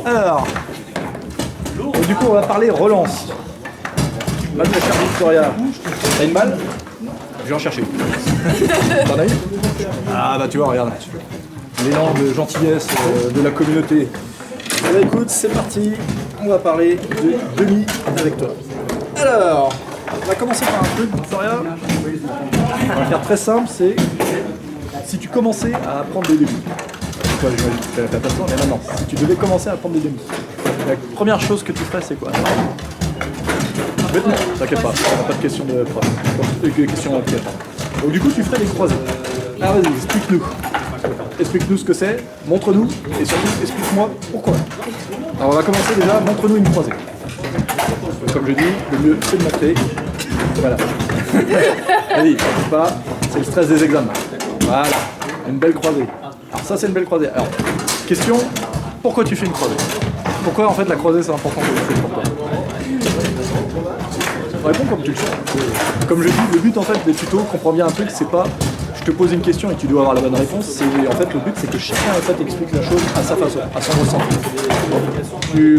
Alors, du coup, on va parler relance. Madame la chère Victoria, t'as une balle? Je vais en chercher. T'en as une? Ah bah tu vois, regarde. L'élan de gentillesse de la communauté. Eh bien, écoute, c'est parti. On va parler de demi avec toi. Alors, on va commencer par un truc, Victoria. On va faire très simple, c'est si tu commençais à apprendre des demi. Toi, j'imagine que tu fais pas ça, mais maintenant, si tu devais commencer à apprendre des demi, la première chose que tu ferais, c'est quoi? Bêtement, t'inquiète pas, pas de question de preuve. Question entière. Donc du coup, tu ferais des croisés. Ah vas-y, explique-nous. Explique-nous ce que c'est, montre-nous, et surtout, explique-moi pourquoi. Alors on va commencer déjà, montre-nous une croisée. Donc, comme je dis, le mieux c'est de montrer. Voilà. Vas-y, t'inquiète pas, c'est le stress des examens. Voilà, une belle croisée. Alors ça c'est une belle croisée. Alors, question, pourquoi tu fais une croisée? Pourquoi en fait la croisée c'est important pour toi? Réponds comme tu le sens. Comme je dis, le but en fait des tutos, comprends bien un truc, c'est pas je te pose une question et tu dois avoir la bonne réponse, c'est en fait le but c'est que chacun en fait explique la chose à sa façon, à son ressenti.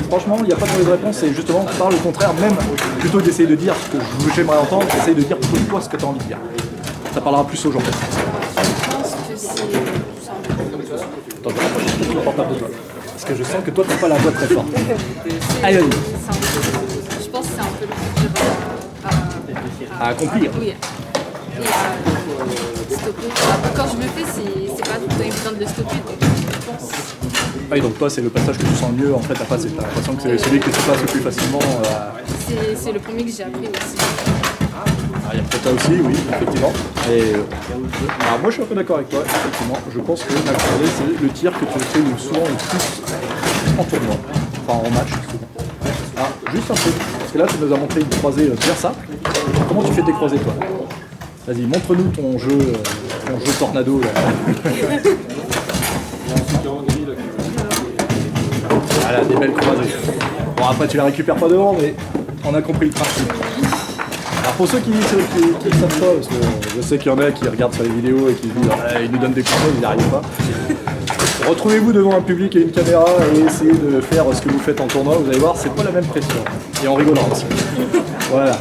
Franchement, il n'y a pas de mauvaise réponse, c'est justement par le contraire, même plutôt d'essayer de dire ce que j'aimerais entendre, essayer de dire plutôt toi ce que tu as envie de dire. Ça parlera plus aux gens. Je pense que c'est Attends, je vais le portable de toi. Parce que je sens que toi tu n'as pas la voix très forte. Allez, allez. Je pense que c'est un peu plus dur à accomplir. Oui. Et à stopper. Quand je me fais, c'est pas tout évident de le stopper. Donc je pense. Ah, et donc toi, c'est le passage que tu sens le mieux en fait à passer. T'as l'impression que c'est celui que tu passes le plus facilement. C'est le premier que j'ai appris aussi. Ah, il y a peut-être ça aussi, oui, effectivement. Et, alors moi, je suis un peu d'accord avec toi, effectivement. Je pense que la croisée, c'est le tir que tu fais souvent le plus en tournoi. Enfin, en match, souvent. Alors, juste un peu, parce que là, tu nous as montré une croisée bien simple. Comment tu fais tes croisées, toi? Vas-y, montre-nous ton jeu tornado, là. Voilà, des belles croisées. Bon, après, tu la récupères pas devant, mais on a compris le principe. Alors, pour ceux qui ne savent pas, parce que je sais qu'il y en a qui regardent sur les vidéos et qui disent ils nous donnent des conseils, ils n'y arrivent pas. Retrouvez-vous devant un public et une caméra et essayez de faire ce que vous faites en tournoi, vous allez voir, c'est pas la même pression. Et on rigolera aussi. Voilà.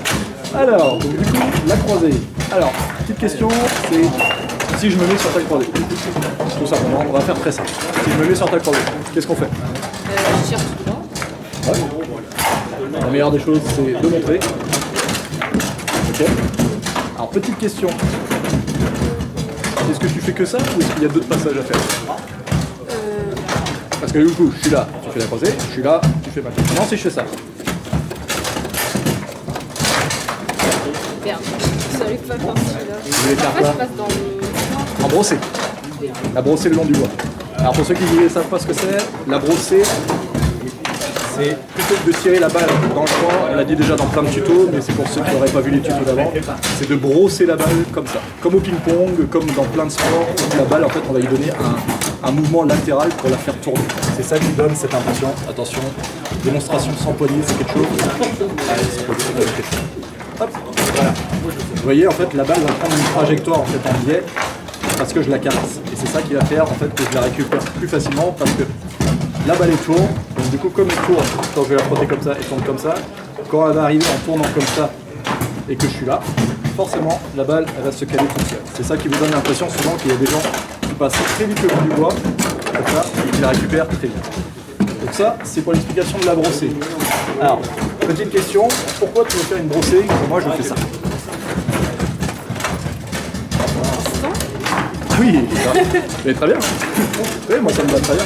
Alors, donc, du coup, la croisée. Alors, petite question, c'est si je me mets sur ta croisée. Tout simplement, on va faire très simple. Si je me mets sur ta croisée, qu'est-ce qu'on fait? Je tire tout droit. Ouais. La meilleure des choses, c'est de montrer. Ok. Alors, petite question. Est-ce que tu fais que ça ou est-ce qu'il y a d'autres passages à faire? Parce que du coup, je suis là, tu fais la croisée, je suis là, tu fais ma croisée. Non, si je fais ça. Merde, je savais pas faire celui-là. Vous voulez faire quoi? Je passe dans le... En brossée. La brossée le long du bois. Alors pour ceux qui ne savent pas ce que c'est, la brossée, c'est plutôt que de tirer la balle dans le coin, on l'a dit déjà dans plein de tutos, mais c'est pour ceux qui n'auraient pas vu les tutos d'avant, c'est de brosser la balle comme ça. Comme au ping-pong, comme dans plein de sports, la balle en fait on va lui donner un mouvement latéral pour la faire tourner. C'est ça qui donne cette impression. Attention, démonstration sans poignée, c'est quelque chose. Allez, c'est quelque chose. Hop, voilà. Vous voyez en fait la balle va prendre une trajectoire en fait en biais parce que je la caresse. Et c'est ça qui va faire en fait que je la récupère plus facilement parce que la balle est tourne. Donc du coup comme elle tourne, quand je vais la frotter comme ça et tourne comme ça, quand elle va arriver en tournant comme ça et que je suis là, forcément la balle elle va se caler toute seule. C'est ça qui vous donne l'impression souvent qu'il y a des gens qui passent très vite le bout du bois, comme ça, et qui la récupèrent très bien. Donc ça, c'est pour l'explication de la brossée. Alors, petite question, pourquoi tu veux faire une brossée quand moi je fais ça? Ah oui, mais très bien. Oui, moi ça me va très bien.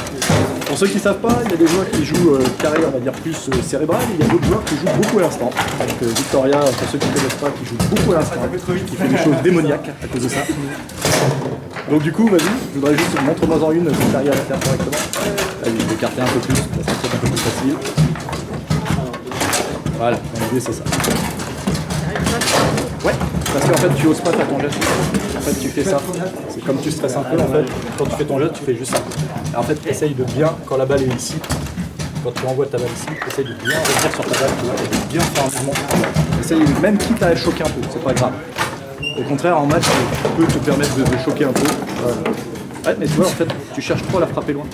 Pour ceux qui ne savent pas, il y a des joueurs qui jouent carré, on va dire plus cérébral, et il y a d'autres joueurs qui jouent beaucoup à l'instant. Donc Victoria, pour ceux qui ne connaissent pas, qui joue beaucoup à l'instant, qui fait des choses démoniaques à cause de ça. Donc du coup, vas-y, je voudrais juste montre-moi en une si tu arrives à la faire correctement. Vas-y, écarter un peu plus, ça sera peut-être un peu plus facile. Voilà, l'idée c'est ça. Ouais, parce qu'en fait tu oses pas faire ton geste. En fait tu fais ça. C'est comme tu stresses un peu en fait. Quand tu fais ton geste, tu fais juste ça. Et en fait, essaye de bien, quand la balle est ici, quand tu envoies ta balle ici, essaye de bien revenir sur ta balle, tu vois, et de bien faire un mouvement. Essaye, même quitte à choquer un peu, c'est pas grave. Au contraire, en match, tu peux te permettre de choquer un peu. Ouais, mais tu vois, en fait, tu cherches trop à la frapper loin.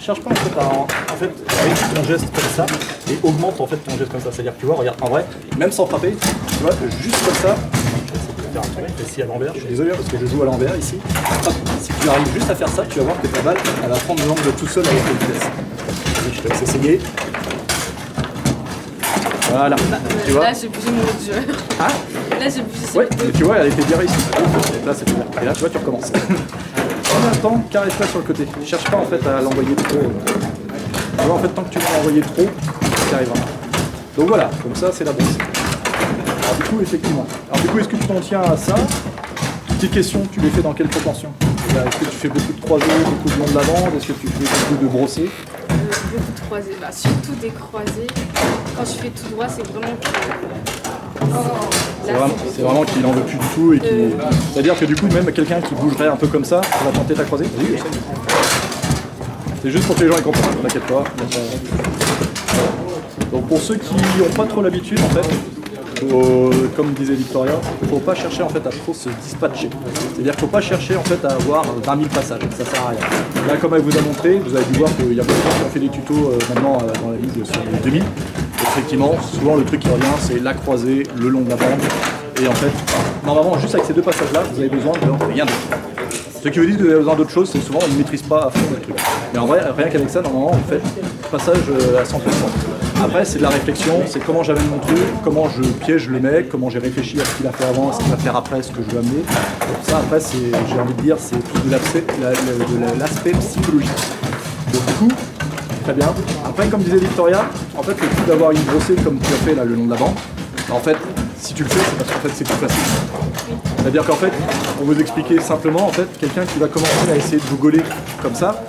cherche pas en fait à réduire ton geste comme ça et augmente en fait ton geste comme ça. C'est-à-dire que tu vois, regarde, en vrai, même sans frapper, tu vois, juste comme ça, je vais faire un truc ici à l'envers, je suis désolé parce que je joue à l'envers ici. Hop, si tu arrives juste à faire ça, tu vas voir que ta balle, elle va prendre l'angle tout seul avec la vitesse. Je te laisse essayer. Voilà, tu vois. Là, j'ai bougé mon autre jeu. Hein? Là, j'ai bougé sur Ouais, le mais tu vois, elle était bien réussie. Là, c'était bien. Et là, tu vois, tu recommences. En même temps, caresse-la sur le côté. Cherche pas en fait à l'envoyer trop. Tu vois, en fait, tant que tu vas l'envoyer trop, tu arriveras. Donc voilà, comme ça, c'est la brosse. Alors du coup, effectivement. Alors du coup, est-ce que tu t'en tiens à ça? Petite question, tu les fais dans quelle proportion? Est-ce que tu fais beaucoup de croisés, beaucoup de long de la bande? Est-ce que tu fais beaucoup de brossés? beaucoup de croisés. Bah, surtout des croisés. Quand je fais tout droit, c'est vraiment... C'est vraiment qu'il n'en veut plus du tout et c'est-à-dire que du coup même quelqu'un qui bougerait un peu comme ça, va tenter ta croisée. Oui, c'est juste pour que les gens y comprennent, t'inquiète pas. Donc pour ceux qui n'ont pas trop l'habitude en fait, comme disait Victoria, il ne faut pas chercher en fait à trop se dispatcher. C'est-à-dire qu'il ne faut pas chercher en fait à avoir 20 000 passages, ça sert à rien. Là comme elle vous a montré, vous avez dû voir qu'il y a beaucoup de gens qui ont fait des tutos maintenant dans la ligue sur les 2000. Effectivement, souvent le truc qui revient c'est la croisée, le long de la bande. Et en fait, normalement juste avec ces deux passages là, vous avez besoin de rien d'autre. Ceux qui vous disent que vous avez besoin d'autre chose, c'est souvent ils ne maîtrisent pas à fond le truc. Mais en vrai, rien qu'avec ça, normalement on fait passage à 100%. Après c'est de la réflexion, c'est comment j'amène mon truc, comment je piège le mec, comment j'ai réfléchi à ce qu'il a fait avant, à ce qu'il va faire après, ce que je veux amener. Donc ça après j'ai envie de dire c'est tout de l'aspect psychologique. Donc du coup, très bien. Après comme disait Victoria, en fait le coup d'avoir une brossée comme tu as fait là le long de la bande, en fait si tu le fais c'est parce qu'en fait c'est plus facile. C'est-à-dire qu'en fait, pour vous expliquer simplement, en fait, quelqu'un qui va commencer à essayer de googler comme ça,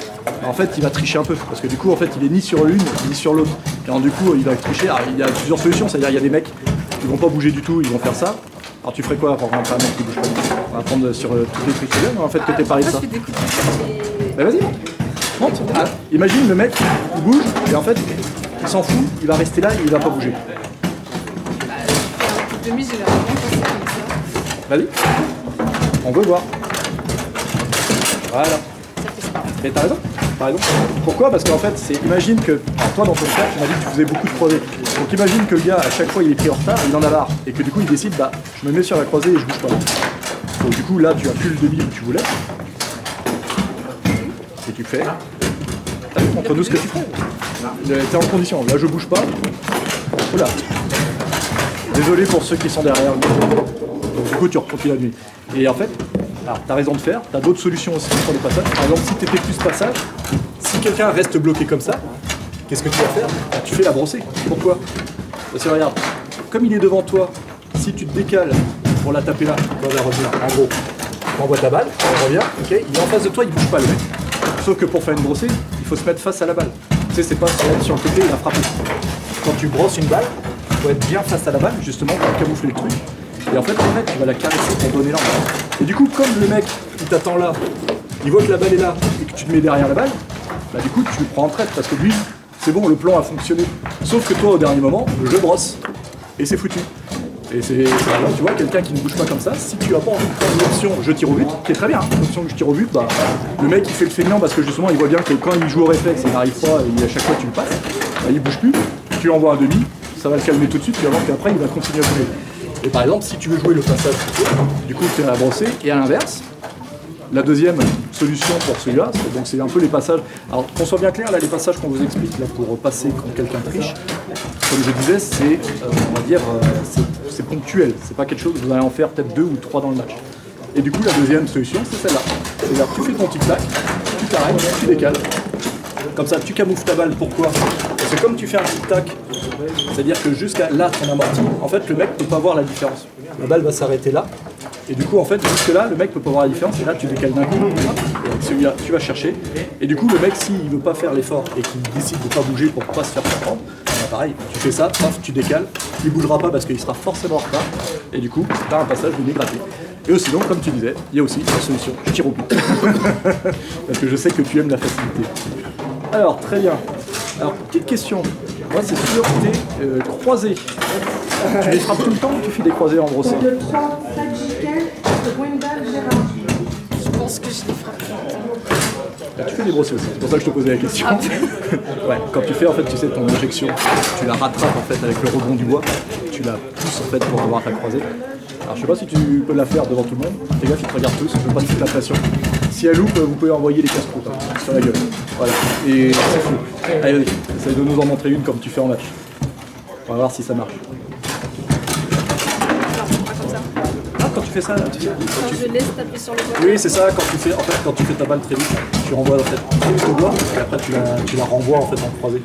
en fait, il va tricher un peu. Parce que du coup, en fait, il est ni sur l'une, ni sur l'autre. Et alors, du coup, il va tricher. Alors, il y a plusieurs solutions. C'est-à-dire, il y a des mecs qui vont pas bouger du tout, ils vont faire ça. Alors, tu ferais quoi pour un mec qui bouge pas? On va prendre sur tous les trucs que tu veux, en fait, que t'es parlé de ça. Moi, je fais des coups de pied et... Bah, vas-y, monte. Ah, imagine le mec, il bouge, et en fait, il s'en fout, il va rester là et il va pas bouger. Bah, un coup de demi, généralement, quand c'est comme ça. Vas-y, on veut voir. Voilà. Ça fait ça. Mais t'as raison. Pourquoi? Parce qu'en fait, imagine que, alors toi dans ton cas, tu m'as dit que tu faisais beaucoup de croisés. Donc imagine que le gars, à chaque fois il est pris en retard, il en a marre. Et que du coup il décide, bah je me mets sur la croisée et je bouge pas. Donc du coup là tu as plus le demi que tu voulais. Et tu fais. Montre-nous ce que tu fais. T'es en condition, là je bouge pas. Oula. Désolé pour ceux qui sont derrière. Donc du coup tu recontinues la nuit. Et en fait, alors t'as raison de faire, t'as d'autres solutions aussi pour les passages. Par exemple, si t'étais plus passage, si quelqu'un reste bloqué comme ça, qu'est-ce que tu vas faire? Tu fais la brossée. Pourquoi? Parce que regarde, comme il est devant toi, si tu te décales pour la taper là, tu vas revenir. En gros, tu envoies ta balle, elle revient, ok, il est en face de toi, il bouge pas le mec. Sauf que pour faire une brossée, il faut se mettre face à la balle. Tu sais, c'est pas se mettre sur le côté et la frapper. Quand tu brosses une balle, il faut être bien face à la balle, justement, pour camoufler le truc. Et en fait, le mec, tu vas la caresser pour donner l'angle. Et du coup, comme le mec, il t'attend là, il voit que la balle est là et que tu te mets derrière la balle, bah du coup, tu le prends en traite parce que lui, c'est bon, le plan a fonctionné. Sauf que toi, au dernier moment, je brosse. Et c'est foutu. Et c'est, tu vois, quelqu'un qui ne bouge pas comme ça, si tu n'as pas envie de prendre l'option je tire au but, qui est très bien, l'option je tire au but, bah, le mec il fait le feignant parce que justement il voit bien que quand il joue au réflexe, il n'arrive pas et à chaque fois tu le passes, bah, il bouge plus, tu lui envoies un demi, ça va le calmer tout de suite, tu vas voir qu'après il va continuer à bouger. Et par exemple, si tu veux jouer le passage, du coup tu fais la brossée, et à l'inverse, la deuxième solution pour celui-là, donc c'est un peu les passages. Alors qu'on soit bien clair, là les passages qu'on vous explique là pour passer quand quelqu'un triche, comme je disais, c'est on va dire c'est ponctuel, c'est pas quelque chose, vous allez en faire peut-être 2 ou 3 dans le match. Et du coup la deuxième solution c'est celle-là. C'est-à-dire tu fais ton tic-tac, tu t'arrêtes, tu décales. Comme ça tu camoufles ta balle, pourquoi? Parce que comme tu fais un tic-tac, c'est-à-dire que jusqu'à là ton amorti, en fait le mec ne peut pas voir la différence. La balle va s'arrêter là. Et du coup, en fait, jusque là, le mec peut pas voir la différence. Et là, tu décales d'un coup. Et avec celui-là, tu vas chercher. Et du coup, le mec, s'il veut pas faire l'effort et qu'il décide de pas bouger pour pas se faire surprendre, bah pareil, tu fais ça, paf, tu décales. Il bougera pas parce qu'il sera forcément en retard. Et du coup, tu as un passage de gratter. Et sinon, comme tu disais, il y a aussi la solution. Je tire au but. Parce que je sais que tu aimes la facilité. Alors, très bien. Alors, petite question. Moi, c'est sur tes croisés. Tu les frappes tout le temps ou tu fais des croisés en brossée? Je pense que je les frappe tout le temps. Là, tu fais des brossés aussi, c'est pour ça que je te posais la question. Ah. Ouais, quand tu fais en fait, tu sais, ton injection, tu la rattrapes en fait avec le rebond du bois, tu la pousses en fait pour avoir ta croisée. Alors je sais pas si tu peux la faire devant tout le monde, fais gaffe, ils te regardent tous, je veux pas te foutre la pression. Si elle loupe, vous pouvez envoyer les casse-croûtes sur la gueule. Voilà, et c'est fou. Allez, vas-y, essaye de nous en montrer une comme tu fais en match. On va voir si ça marche. Non, pas comme ça. Ah, quand tu fais ça, tu sais, Quand je laisse taper sur le bois. oui, c'est ça, quand tu fais ta balle très vite, tu renvoies en fait au bois et après tu la renvoies en fait en croisée.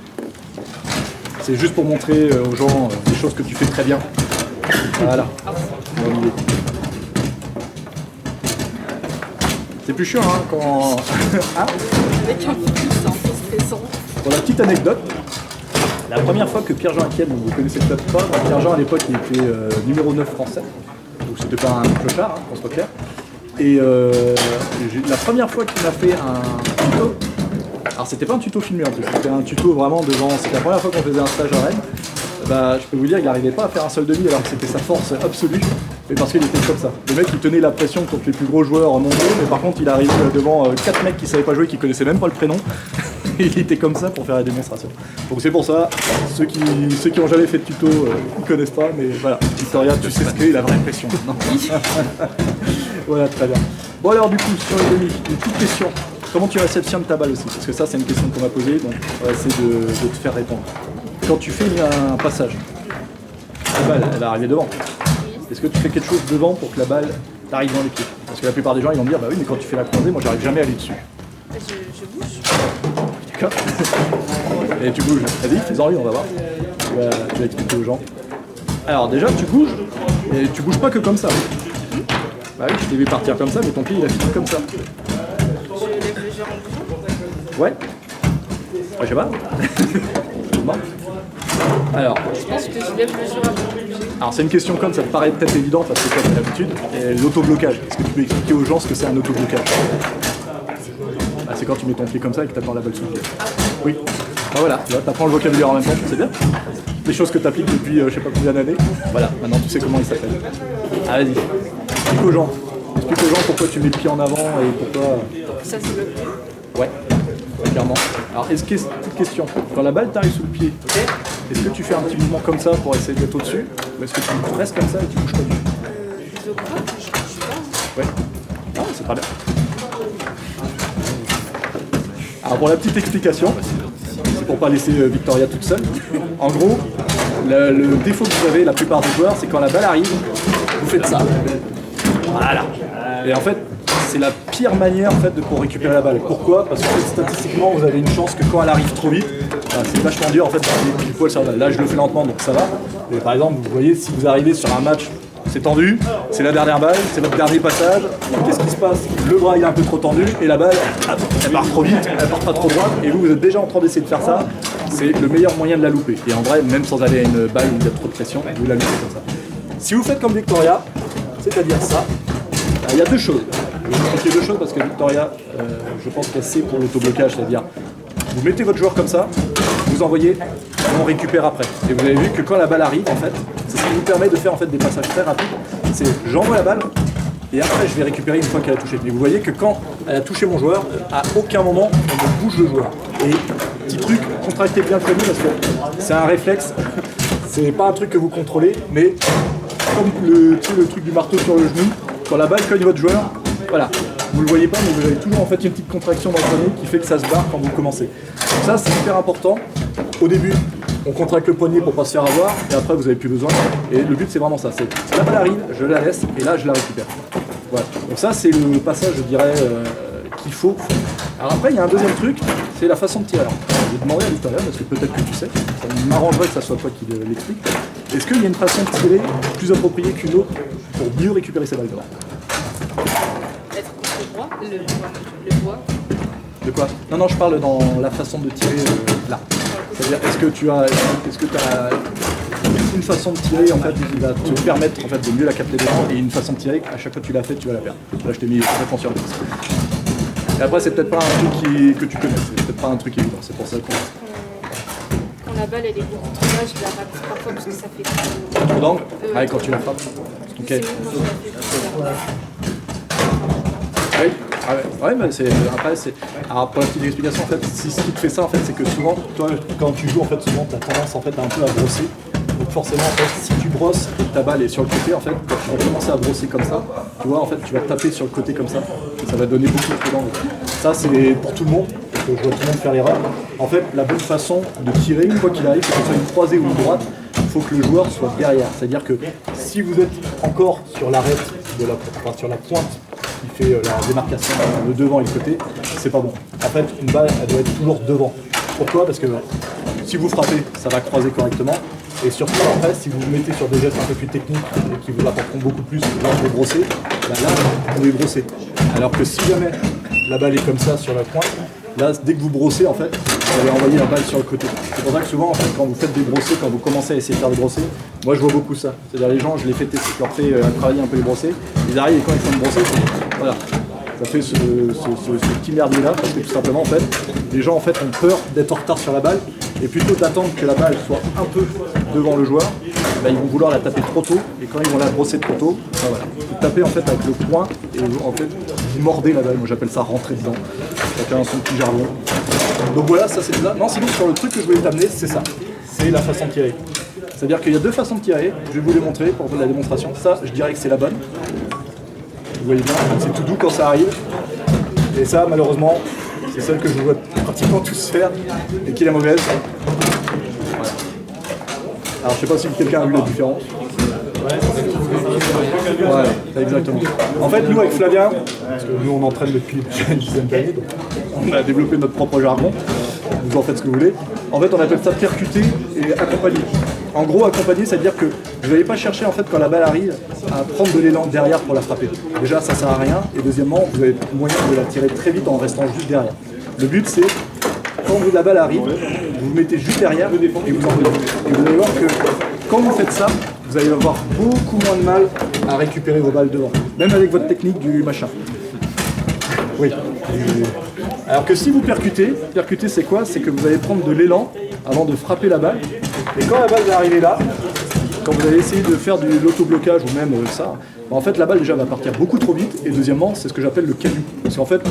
C'est juste pour montrer aux gens des choses que tu fais très bien. Voilà. Bonne idée. C'est plus chiant hein, quand. Hein Avec un peu plus, c'est un peu stressant. Pour la petite anecdote, la première fois que Pierre-Jean Etienne, vous connaissez peut-être pas, Pierre-Jean à l'époque il était numéro 9 français, donc c'était pas un clochard, hein, qu'on soit clair. Et la première fois qu'il m'a fait un tuto, alors c'était pas un tuto filmé en plus, c'était un tuto vraiment devant, c'était la première fois qu'on faisait un stage à Rennes, bah, je peux vous dire qu'il n'arrivait pas à faire un seul demi alors que c'était sa force absolue, mais parce qu'il était comme ça. Le mec il tenait la pression contre les plus gros joueurs mondiaux, mais par contre il arrivait devant 4 mecs qui savaient pas jouer, qui connaissaient même pas le prénom, et il était comme ça pour faire la démonstration. Donc c'est pour ça, ceux qui ont jamais fait de tuto, ils connaissent pas, mais voilà, Victoria, tu sais ce qu'est la vraie pression. Non. Voilà, très bien. Bon alors du coup, sur les demi, une petite question. Comment tu réceptionnes ta balle aussi? Parce que ça c'est une question qu'on m'a posée, donc on va essayer de te faire répondre. Quand tu fais un passage, la balle elle va arriver devant. Est-ce que tu fais quelque chose devant pour que la balle t'arrive dans les pieds? Parce que la plupart des gens ils vont me dire bah oui mais quand tu fais la croisée, moi j'arrive jamais à aller dessus. Je bouge. D'accord. Et tu bouges. Vas-y, fais-en lui, on va voir. Tu vas expliquer aux gens. Alors déjà tu bouges, et tu bouges pas que comme ça. Bah oui, je t'ai vu partir comme ça, mais ton pied il a fini comme ça. Je lève le jeu en bougeant. Ouais. Je sais pas. Non. Alors, Je pense que je lève le jeu avant de bouger. alors c'est une question comme ça te paraît peut-être évident parce que comme d'habitude, et l'autoblocage. Est-ce que tu peux expliquer aux gens ce que c'est un autoblocage? Bah, c'est quand tu mets ton pied comme ça et que tu attends la balle sous le pied. Oui. Bah voilà, tu apprends le vocabulaire en même temps, c'est bien. Des choses que tu appliques depuis je sais pas combien d'années. Voilà, maintenant tu sais comment il s'appelle. Ah vas-y, explique aux gens. Explique aux gens pourquoi tu mets le pied en avant et pourquoi. Ça se bloque. Ouais, clairement. Alors, petite question. Quand la balle t'arrive sous le pied, est-ce que tu fais un petit mouvement comme ça pour essayer d'être au-dessus? Ou est-ce que tu restes comme ça et tu bouges pas du tout? Je crois que je suis pas. Ouais. Ah, c'est pas bien. Alors, pour la petite explication, c'est pour pas laisser Victoria toute seule. En gros, le défaut que vous avez, la plupart des joueurs, c'est quand la balle arrive, vous faites ça. Voilà. Et en fait, c'est la pire manière en fait, pour récupérer la balle. Pourquoi? Parce que en fait, statistiquement, vous avez une chance que quand elle arrive trop vite, c'est vachement dur en fait d'aller pile poil sur la balle. Là, je le fais lentement, donc ça va. Et par exemple, vous voyez, si vous arrivez sur un match, c'est tendu, c'est la dernière balle, c'est votre dernier passage. Qu'est-ce qui se passe? Le bras il est un peu trop tendu et la balle, elle part trop vite, elle part pas trop droite. Et vous, vous êtes déjà en train d'essayer de faire ça. C'est le meilleur moyen de la louper. Et en vrai, même sans aller à une balle où il y a trop de pression, vous la loupez comme ça. Si vous faites comme Victoria, c'est-à-dire ça, il y a deux choses. Je vais vous expliquer deux choses parce que Victoria, je pense qu'elle sait pour l'autoblocage, c'est-à-dire vous mettez votre joueur comme ça, vous envoyez, on récupère après. Et vous avez vu que quand la balle arrive, en fait, c'est ce qui vous permet de faire en fait, des passages très rapides. C'est j'envoie la balle et après je vais récupérer une fois qu'elle a touché. Mais vous voyez que quand elle a touché mon joueur, à aucun moment on ne bouge le joueur. Et petit truc, contractez bien le poignet parce que c'est un réflexe. C'est pas un truc que vous contrôlez, mais comme le truc du marteau sur le genou, quand la balle cogne votre joueur, voilà, vous le voyez pas, mais vous avez toujours en fait une petite contraction dans le poignet qui fait que ça se barre quand vous commencez. Donc ça, c'est super important. Au début, on contracte le poignet pour pas se faire avoir, et après vous avez plus besoin. Et le but, c'est vraiment ça. C'est la balle arrive, je la laisse, et là, je la récupère. Voilà. Donc ça, c'est le passage, je dirais, qu'il faut. Alors après, il y a un deuxième truc, c'est la façon de tirer. Alors, je vais demander à Victoria, parce que peut-être que tu sais, ça m'arrangerait que ça soit toi qui l'explique. Est-ce qu'il y a une façon de tirer plus appropriée qu'une autre pour mieux récupérer ses balles devant? Être contre le bois. Le bois. De quoi? Non, je parle dans la façon de tirer là. C'est-à-dire, est-ce que tu as une façon de tirer en fait, qui va te permettre en fait, de mieux la capter devant et une façon de tirer, à chaque fois que tu l'as fait, tu vas la perdre. Là, je t'ai mis très conscient de ça. Et après, c'est peut-être pas un truc que tu connais, c'est peut-être pas un truc évident, c'est pour ça qu'on... Quand la balle elle est beaucoup trop bas, je la rate parfois parce que ça fait trop... Trop d'angle? Ah, et quand tu la frappes. Ok. C'est mieux quand je la fais. Oui. Ah ouais, mais après, alors pour la petite explication, en fait, ce qui te fait ça, en fait, c'est que souvent, toi, quand tu joues, en fait, souvent, tu as tendance, en fait, un peu à brosser. Donc forcément, en fait, si tu brosses et que ta balle est sur le côté, en fait, quand tu vas commencer à brosser comme ça, tu vois, en fait, tu vas taper sur le côté comme ça, et ça va donner beaucoup trop d'angle. Ça, c'est pour tout le monde, parce que je vois tout le monde faire l'erreur. En fait, la bonne façon de tirer, quoi qu'il arrive, c'est que ce soit une croisée ou une droite, il faut que le joueur soit derrière. C'est-à-dire que si vous êtes encore sur l'arête, sur la pointe, qui fait la démarcation, le devant et le côté, c'est pas bon. En fait, une balle, elle doit être toujours devant. Pourquoi? Parce que si vous frappez, ça va croiser correctement. Et surtout, après, si vous vous mettez sur des gestes un peu plus techniques et qui vous apporteront beaucoup plus que là, de brosser, bah là, vous pouvez brosser. Alors que si jamais la balle est comme ça sur la pointe, là, dès que vous brossez, en fait, vous allez envoyer la balle sur le côté. C'est pour ça que souvent, en fait, quand vous faites des brossés, quand vous commencez à essayer de faire des brossés, moi je vois beaucoup ça. C'est-à-dire les gens, je les fais tester, je leur fais travailler un peu les brossés. Ils arrivent et quand ils font le brosser, voilà. Ça fait ce petit merdier là, parce que tout simplement, en fait, les gens en fait ont peur d'être en retard sur la balle, et plutôt d'attendre que la balle soit un peu devant le joueur, bah, ils vont vouloir la taper trop tôt, et quand ils vont la brosser trop tôt, bah, voilà. Vous tapez en fait avec le poing, et en fait, vous mordez la balle, moi j'appelle ça rentrer dedans, chacun son petit jargon. Donc voilà, ça c'est là. Non, sinon sur le truc que je voulais t'amener, c'est ça, c'est la façon de tirer. C'est-à-dire qu'il y a deux façons de tirer, je vais vous les montrer pour la démonstration. Ça, je dirais que c'est la bonne. Vous voyez bien, c'est tout doux quand ça arrive. Et ça, malheureusement, c'est celle que je vois pratiquement tous faire et qui est la mauvaise. Voilà. Alors, je sais pas si quelqu'un a vu la différence. Voilà, exactement. En fait, nous, avec Flavien, parce que nous, on entraîne depuis une dizaine d'années, donc on a développé notre propre jargon. Vous en faites ce que vous voulez. En fait, on appelle ça percuter et accompagner. En gros, accompagner, c'est-à-dire que vous n'allez pas chercher, en fait, quand la balle arrive, à prendre de l'élan derrière pour la frapper. Déjà, ça sert à rien. Et deuxièmement, vous avez moyen de la tirer très vite en restant juste derrière. Le but, c'est, quand la balle arrive, vous vous mettez juste derrière et vous envoyez. Et vous allez voir que quand vous faites ça, vous allez avoir beaucoup moins de mal à récupérer vos balles devant. Même avec votre technique du machin. Oui. Alors que si vous percutez c'est quoi? C'est que vous allez prendre de l'élan avant de frapper la balle. Et quand la balle va arriver là, quand vous allez essayer de faire de l'autoblocage ou même ça, en fait la balle déjà va partir beaucoup trop vite. Et deuxièmement, c'est ce que j'appelle le caillou. Parce qu'en fait,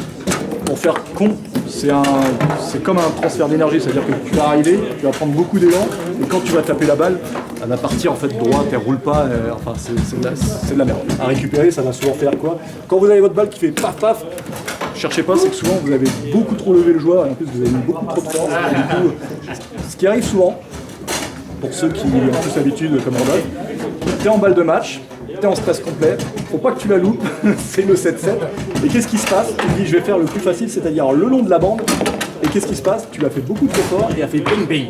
pour faire con, c'est comme un transfert d'énergie. C'est-à-dire que tu vas arriver, tu vas prendre beaucoup d'élan, et quand tu vas taper la balle, elle va partir en fait droite, elle roule pas, enfin c'est de la merde. À récupérer, ça va souvent faire quoi? Quand vous avez votre balle qui fait paf paf, cherchez pas, c'est que souvent vous avez beaucoup trop levé le joueur et en plus vous avez mis beaucoup trop de force. Et du coup, ce qui arrive souvent, pour ceux qui ont plus l'habitude comme Rodolphe, t'es en balle de match, t'es en stress complet, faut pas que tu la loupes, c'est le 7-7. Et qu'est-ce qui se passe? Tu dis je vais faire le plus facile, c'est-à-dire le long de la bande. Et qu'est-ce qui se passe? Tu l'as fait beaucoup trop fort et elle fait bing bing.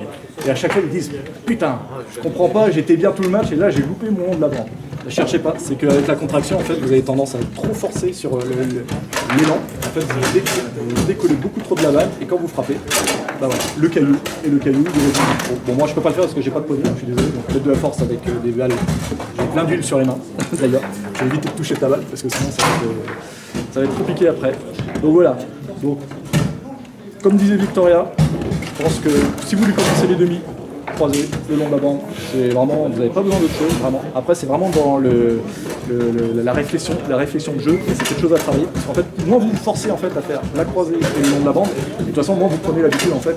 Et à chaque fois ils disent putain, je comprends pas, j'étais bien tout le match et là j'ai loupé mon long de la bande. Ne cherchez pas, c'est qu'avec la contraction, en fait, vous avez tendance à être trop forcé sur l'élan. En fait, vous décollez beaucoup trop de la balle et quand vous frappez, bah voilà, le caillou, il est bon, moi je peux pas le faire parce que j'ai pas de podium, je suis désolé, donc faites de la force avec des balles. J'ai plein d'huile sur les mains, d'ailleurs. Je vais éviter de toucher ta balle parce que sinon ça va être compliqué après. Donc voilà. Donc, comme disait Victoria, je pense que si vous lui commencez les demi, croisés le long de la bande, c'est vraiment, vous n'avez pas besoin d'autre chose, vraiment. Après, c'est vraiment dans la réflexion de jeu, et c'est quelque chose à travailler. Parce qu'en fait, moins vous vous forcez en fait à faire la croisée et le long de la bande, et de toute façon, moins vous prenez l'habitude en fait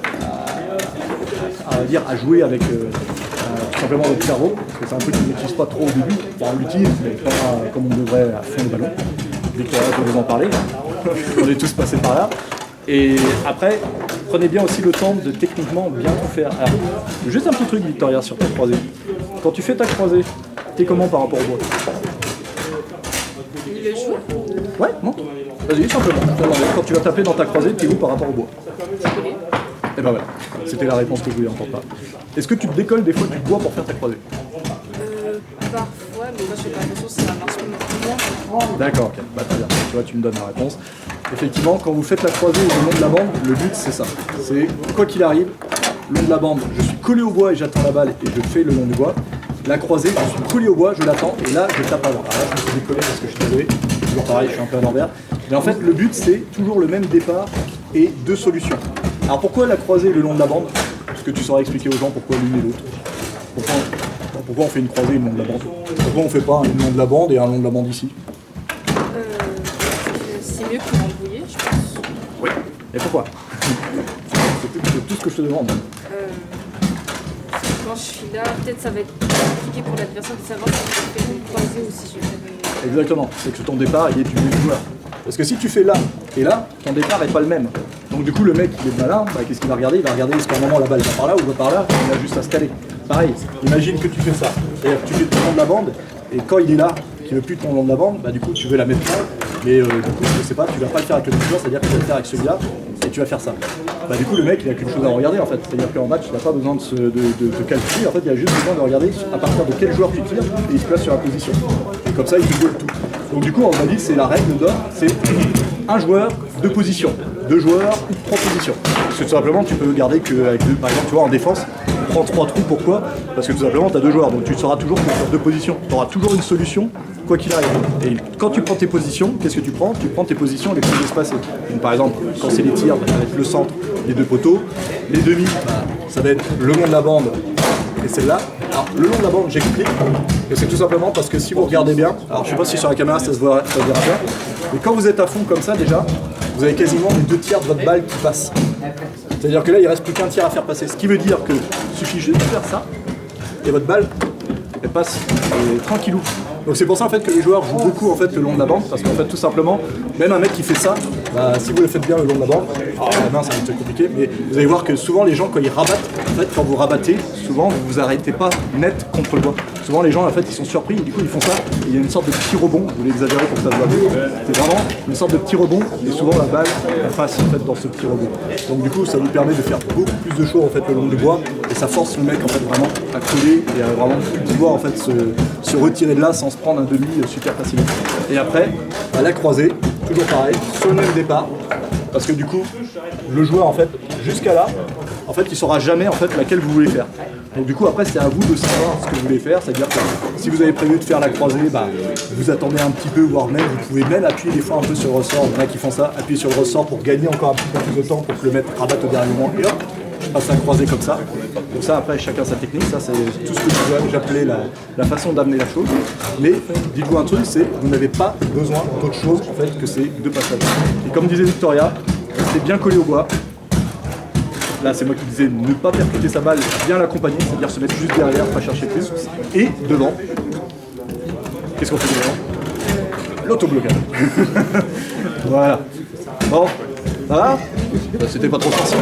à jouer avec tout simplement votre cerveau, parce que c'est un truc qu'on n'utilise pas trop au début. Enfin, on l'utilise, mais pas comme on devrait à fond le ballon. Victoria peut vous en parler, on est tous passés par là. Et après, prenez bien aussi le temps de techniquement bien tout faire. Alors, juste un petit truc, Victoria, sur ta croisée. Quand tu fais ta croisée, t'es comment par rapport au bois? Il le joue? Ouais, non? Vas-y, simplement. Quand tu vas taper dans ta croisée, t'es où par rapport au bois? Et ben voilà, c'était la réponse que je voulais entendre. Est-ce que tu te décolles des fois du bois pour faire ta croisée? Parfois, mais moi je fais pas attention si ça marche bien. D'accord, ok. Bah très bien. Tu vois, tu me donnes la réponse. Effectivement, quand vous faites la croisée au long de la bande, le but c'est ça. C'est, quoi qu'il arrive, le long de la bande, je suis collé au bois et j'attends la balle et je fais le long du bois. La croisée, je suis collé au bois, je l'attends et là je tape avant. Alors là je me suis décollé parce que je suis désolé, toujours pareil, je suis un peu à l'envers. Mais en fait le but c'est toujours le même départ et deux solutions. Alors pourquoi la croisée le long de la bande? Parce que tu sauras expliquer aux gens pourquoi l'une et l'autre. Pourquoi on fait une croisée le long de la bande? Pourquoi on fait pas un long de la bande et un long de la bande ici? C'est mieux pour embrouiller, Et pourquoi? C'est tout ce que je te demande. Quand je suis là, peut-être ça va être compliqué pour l'adversaire de savoir si je fais une croisée ou si je fais... Exactement, c'est que ton départ il est du même joueur. Parce que si tu fais là et là, ton départ n'est pas le même. Donc du coup le mec il est malin, bah, qu'est-ce qu'il va regarder? Il va regarder est-ce qu'à un moment la balle va par là ou va par là, il a juste à se caler. Pareil, imagine que tu fais ça. C'est-à-dire que tu fais tout le long de la bande, et quand il est là, qui veut plus ton long de la bande, bah du coup tu veux la mettre là, mais du coup je sais pas, tu vas pas le faire avec le même joueur, c'est-à-dire que tu vas le faire avec celui-là, et tu vas faire ça. Bah du coup le mec il a qu'une chose à regarder en fait, c'est-à-dire qu'en match il n'a pas besoin de calculer, en fait il a juste besoin de regarder à partir de quel joueur tu tires, et il se place sur la position. Et comme ça il te joue le tout. Donc du coup on va dire c'est la règle d'or, c'est un joueur, deux positions, deux joueurs, trois positions. Parce que tout simplement tu peux garder qu'avec deux, par exemple tu vois en défense, tu prends trois trous, pourquoi? Parce que tout simplement tu as deux joueurs, donc tu sauras toujours que sur deux positions, tu auras toujours une solution quoi qu'il arrive. Et quand tu prends tes positions, qu'est-ce que tu prends? Tu prends tes positions les plus espacées. Donc par exemple, quand c'est les tirs, bah, ça va être le centre, les deux poteaux. Les demi, bah, ça va être le long de la bande et celle-là. Alors le long de la bande, j'explique. Et c'est tout simplement parce que si vous regardez bien, alors je sais pas si sur la caméra ça se verra bien, mais quand vous êtes à fond comme ça déjà, vous avez quasiment les deux tiers de votre balle qui passent. C'est-à-dire que là il reste plus qu'un tir à faire passer. Ce qui veut dire que suffit juste de faire ça et votre balle elle passe tranquillou. Donc c'est pour ça en fait que les joueurs jouent beaucoup en fait le long de la bande, parce qu'en fait tout simplement, même un mec qui fait ça, bah, si vous le faites bien le long de la bande, la main ça va être compliqué, mais vous allez voir que souvent les gens quand ils rabattent, en fait quand vous rabattez, souvent vous vous arrêtez pas net contre le doigt. Souvent les gens en fait ils sont surpris, et du coup ils font ça, et il y a une sorte de petit rebond, vous l'exagérez pour que ça se voit mieux, c'est vraiment une sorte de petit rebond, et souvent la balle elle passe en fait dans ce petit rebond. Donc du coup ça vous permet de faire beaucoup plus de choses en fait le long du bois, et ça force le mec en fait vraiment à coller et à vraiment pouvoir en fait se retirer de là sans se prendre un demi super facilement. Et après, à la croisée, toujours pareil, sur le même départ, parce que du coup, le joueur en fait, jusqu'à là, en fait, il saura jamais en fait laquelle vous voulez faire. Donc du coup après c'est à vous de savoir ce que vous voulez faire, c'est-à-dire que si vous avez prévu de faire la croisée, bah, vous attendez un petit peu, voire même vous pouvez même appuyer des fois un peu sur le ressort, il y en a qui font ça, appuyer sur le ressort pour gagner encore un petit peu plus de temps pour que le mec rabatte au dernier moment et hop, je passe à croiser comme ça. Donc ça après chacun sa technique, ça c'est tout ce que j'appelais la façon d'amener la chose. Mais dites-vous un truc, c'est vous n'avez pas besoin d'autre chose en fait que ces deux passages. Et comme disait Victoria, c'est bien collé au bois. Là c'est moi qui disais ne pas percuter sa balle, bien l'accompagner, c'est-à-dire se mettre juste derrière, pas chercher plus. Et devant, qu'est-ce qu'on fait devant? L'autoblocage. Voilà. Bon, ça va? C'était pas trop facile.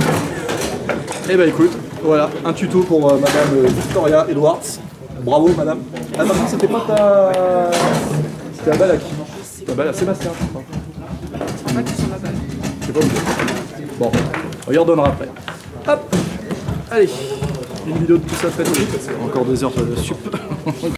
Eh ben écoute, voilà, un tuto pour madame Victoria Edwards. Bravo madame. Ah non, c'était pas ta... C'était la balle à qui? Ta balle à Sébastien, je crois. C'est pas que sur ma balle. C'est pas obligé. Bon, on y redonnera après. Hop. Allez, une vidéo de tout ça faite. Encore 2 heures de sup.